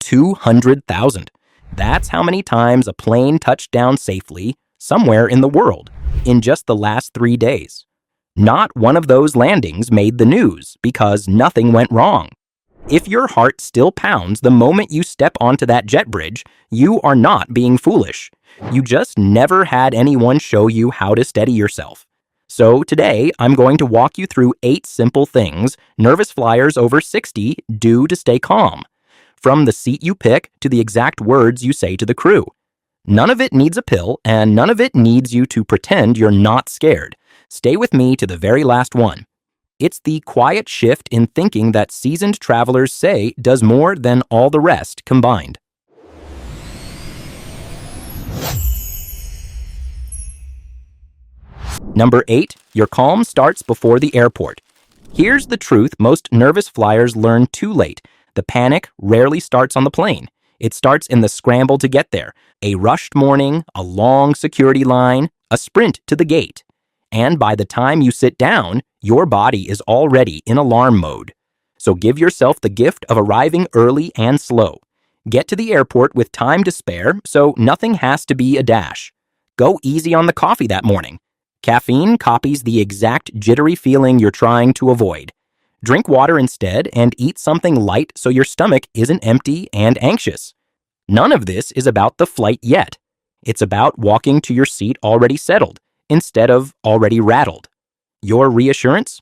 200,000. That's how many times a plane touched down safely somewhere in the world in just the last 3 days. Not one of those landings made the news because nothing went wrong. If your heart still pounds the moment you step onto that jet bridge, you are not being foolish. You just never had anyone show you how to steady yourself. So today, I'm going to walk you through 8 simple things nervous flyers over 60 do to stay calm. From the seat you pick to the exact words you say to the crew. None of it needs a pill, and none of it needs you to pretend you're not scared. Stay with me to the very last one. It's the quiet shift in thinking that seasoned travelers say does more than all the rest combined. Number 8, your calm starts before the airport. Here's the truth most nervous flyers learn too late. The panic rarely starts on the plane. It starts in the scramble to get there. A rushed morning, a long security line, a sprint to the gate. And by the time you sit down, your body is already in alarm mode. So give yourself the gift of arriving early and slow. Get to the airport with time to spare, so nothing has to be a dash. Go easy on the coffee that morning. Caffeine copies the exact jittery feeling you're trying to avoid. Drink water instead and eat something light so your stomach isn't empty and anxious. None of this is about the flight yet. It's about walking to your seat already settled instead of already rattled. Your reassurance?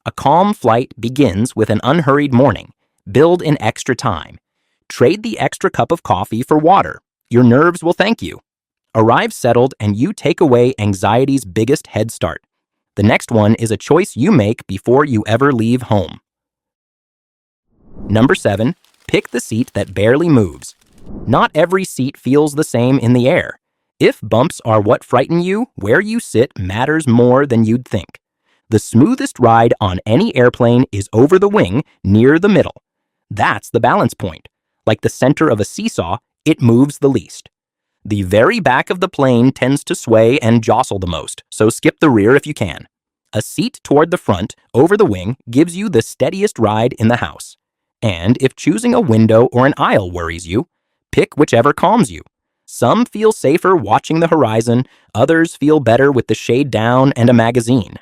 A calm flight begins with an unhurried morning. Build in extra time. Trade the extra cup of coffee for water. Your nerves will thank you. Arrive settled and you take away anxiety's biggest head start. The next one is a choice you make before you ever leave home. Number 7, pick the seat that barely moves. Not every seat feels the same in the air. If bumps are what frighten you, where you sit matters more than you'd think. The smoothest ride on any airplane is over the wing, near the middle. That's the balance point. Like the center of a seesaw, it moves the least. The very back of the plane tends to sway and jostle the most, so skip the rear if you can. A seat toward the front, over the wing, gives you the steadiest ride in the house. And if choosing a window or an aisle worries you, pick whichever calms you. Some feel safer watching the horizon, others feel better with the shade down and a magazine.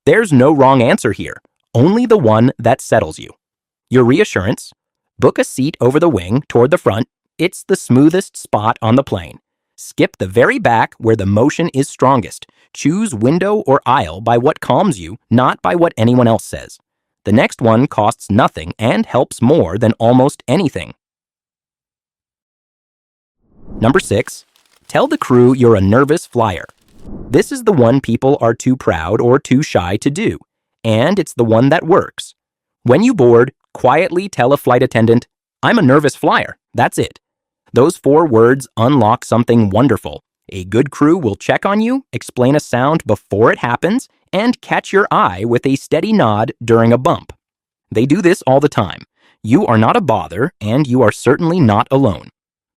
There's no wrong answer here, only the one that settles you. Your reassurance? Book a seat over the wing toward the front. It's the smoothest spot on the plane. Skip the very back where the motion is strongest. Choose window or aisle by what calms you, not by what anyone else says. The next one costs nothing and helps more than almost anything. Number 6, tell the crew you're a nervous flyer. This is the one people are too proud or too shy to do, and it's the one that works. When you board, quietly tell a flight attendant, "I'm a nervous flyer." That's it. Those 4 words unlock something wonderful. A good crew will check on you, explain a sound before it happens, and catch your eye with a steady nod during a bump. They do this all the time. You are not a bother, and you are certainly not alone.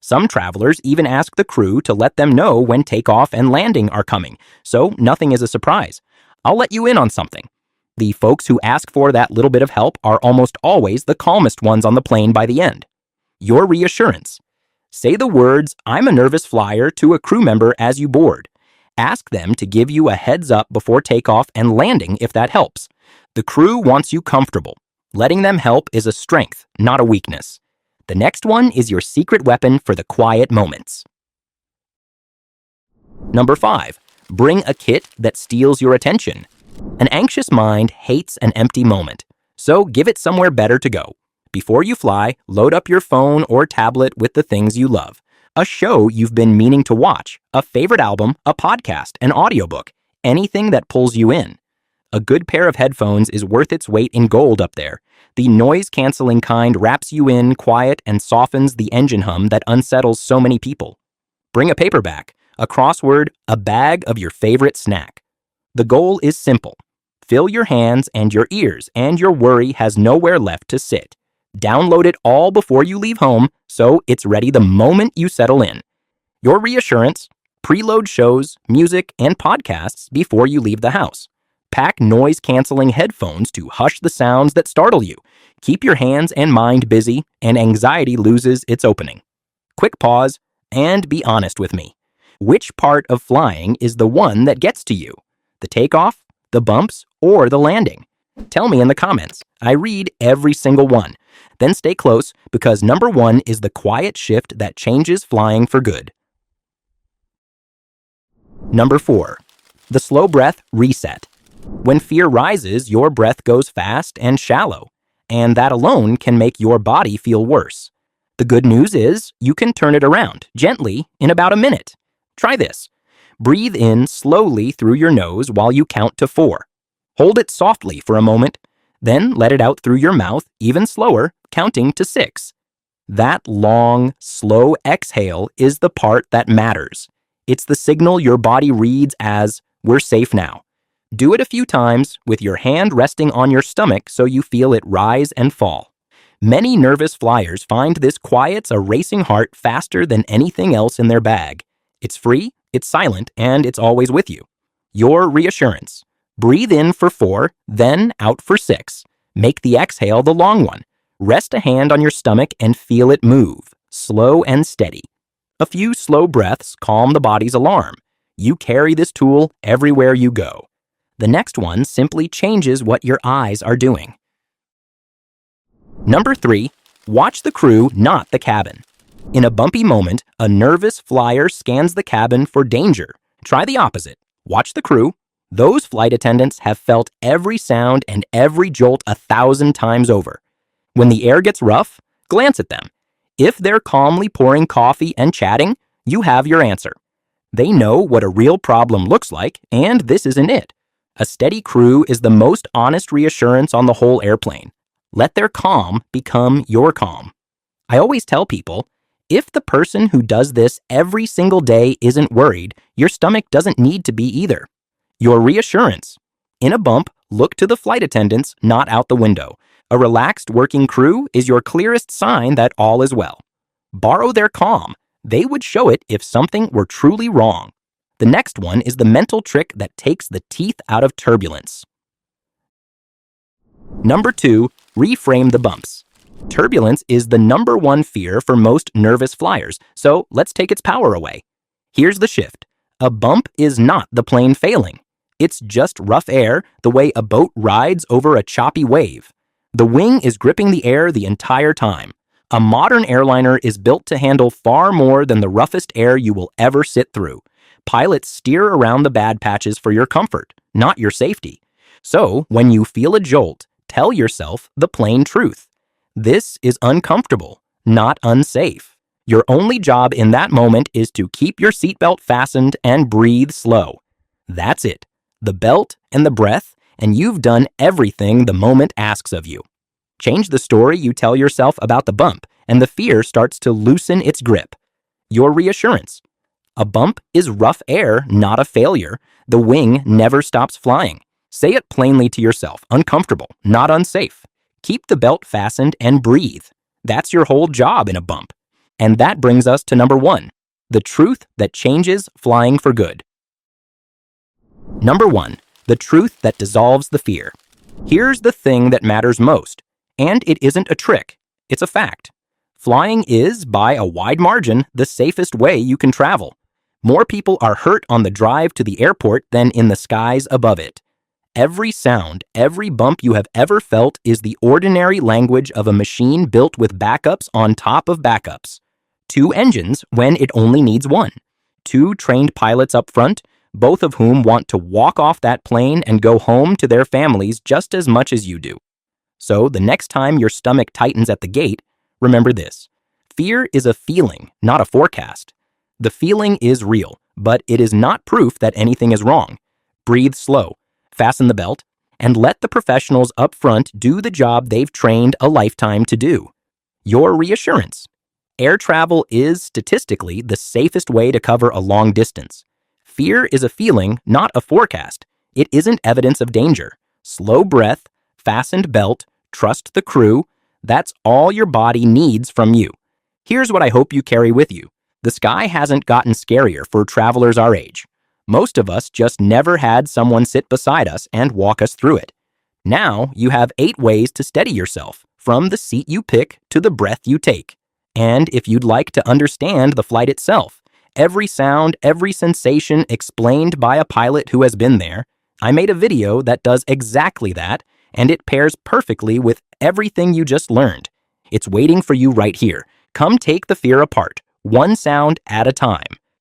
Some travelers even ask the crew to let them know when takeoff and landing are coming, so nothing is a surprise. I'll let you in on something. The folks who ask for that little bit of help are almost always the calmest ones on the plane by the end. Your reassurance. Say the words, "I'm a nervous flyer," to a crew member as you board. Ask them to give you a heads up before takeoff and landing if that helps. The crew wants you comfortable. Letting them help is a strength, not a weakness. The next one is your secret weapon for the quiet moments. Number 5, bring a kit that steals your attention. An anxious mind hates an empty moment, so give it somewhere better to go. Before you fly, load up your phone or tablet with the things you love. A show you've been meaning to watch, a favorite album, a podcast, an audiobook, anything that pulls you in. A good pair of headphones is worth its weight in gold up there. The noise-canceling kind wraps you in quiet and softens the engine hum that unsettles so many people. Bring a paperback, a crossword, a bag of your favorite snack. The goal is simple. Fill your hands and your ears, and your worry has nowhere left to sit. Download it all before you leave home, so it's ready the moment you settle in. Your reassurance, preload shows, music, and podcasts before you leave the house. Pack noise-canceling headphones to hush the sounds that startle you. Keep your hands and mind busy, and anxiety loses its opening. Quick pause, and be honest with me. Which part of flying is the one that gets to you? The takeoff, the bumps, or the landing? Tell me in the comments. I read every single one. Then stay close, because number 1 is the quiet shift that changes flying for good. Number 4. The slow breath reset. When fear rises, your breath goes fast and shallow, and that alone can make your body feel worse. The good news is you can turn it around gently in about a minute. Try this. Breathe in slowly through your nose while you count to 4. Hold it softly for a moment, then let it out through your mouth even slower, counting to 6. That long, slow exhale is the part that matters. It's the signal your body reads as, "We're safe now." Do it a few times with your hand resting on your stomach so you feel it rise and fall. Many nervous flyers find this quiets a racing heart faster than anything else in their bag. It's free, it's silent, and it's always with you. Your reassurance. Breathe in for 4, then out for 6. Make the exhale the long one. Rest a hand on your stomach and feel it move, slow and steady. A few slow breaths calm the body's alarm. You carry this tool everywhere you go. The next one simply changes what your eyes are doing. Number 3, watch the crew, not the cabin. In a bumpy moment, a nervous flyer scans the cabin for danger. Try the opposite. Watch the crew. Those flight attendants have felt every sound and every jolt 1,000 times over. When the air gets rough, glance at them. If they're calmly pouring coffee and chatting, you have your answer. They know what a real problem looks like, and this isn't it. A steady crew is the most honest reassurance on the whole airplane. Let their calm become your calm. I always tell people, if the person who does this every single day isn't worried, your stomach doesn't need to be either. Your reassurance. In a bump, look to the flight attendants, not out the window. A relaxed working crew is your clearest sign that all is well. Borrow their calm. They would show it if something were truly wrong. The next one is the mental trick that takes the teeth out of turbulence. Number 2, reframe the bumps. Turbulence is the number 1 fear for most nervous flyers, so let's take its power away. Here's the shift. A bump is not the plane failing. It's just rough air, the way a boat rides over a choppy wave. The wing is gripping the air the entire time. A modern airliner is built to handle far more than the roughest air you will ever sit through. Pilots steer around the bad patches for your comfort, not your safety. So, when you feel a jolt, tell yourself the plain truth. This is uncomfortable, not unsafe. Your only job in that moment is to keep your seatbelt fastened and breathe slow. That's it. The belt and the breath, and you've done everything the moment asks of you. Change the story you tell yourself about the bump, and the fear starts to loosen its grip. Your reassurance. A bump is rough air, not a failure. The wing never stops flying. Say it plainly to yourself, uncomfortable, not unsafe. Keep the belt fastened and breathe. That's your whole job in a bump. And that brings us to number 1, the truth that changes flying for good. Number 1, the truth that dissolves the fear. Here's the thing that matters most, and it isn't a trick, it's a fact. Flying is, by a wide margin, the safest way you can travel. More people are hurt on the drive to the airport than in the skies above it. Every sound, every bump you have ever felt is the ordinary language of a machine built with backups on top of backups. 2 engines when it only needs 1. 2 trained pilots up front, both of whom want to walk off that plane and go home to their families just as much as you do. So the next time your stomach tightens at the gate, remember this. Fear is a feeling, not a forecast. The feeling is real, but it is not proof that anything is wrong. Breathe slow, fasten the belt, and let the professionals up front do the job they've trained a lifetime to do. Your reassurance. Air travel is, statistically, the safest way to cover a long distance. Fear is a feeling, not a forecast. It isn't evidence of danger. Slow breath, fastened belt, trust the crew. That's all your body needs from you. Here's what I hope you carry with you. The sky hasn't gotten scarier for travelers our age. Most of us just never had someone sit beside us and walk us through it. Now you have 8 ways to steady yourself, from the seat you pick to the breath you take. And if you'd like to understand the flight itself, every sound, every sensation explained by a pilot who has been there, I made a video that does exactly that, and it pairs perfectly with everything you just learned. It's waiting for you right here. Come take the fear apart, one sound at a time.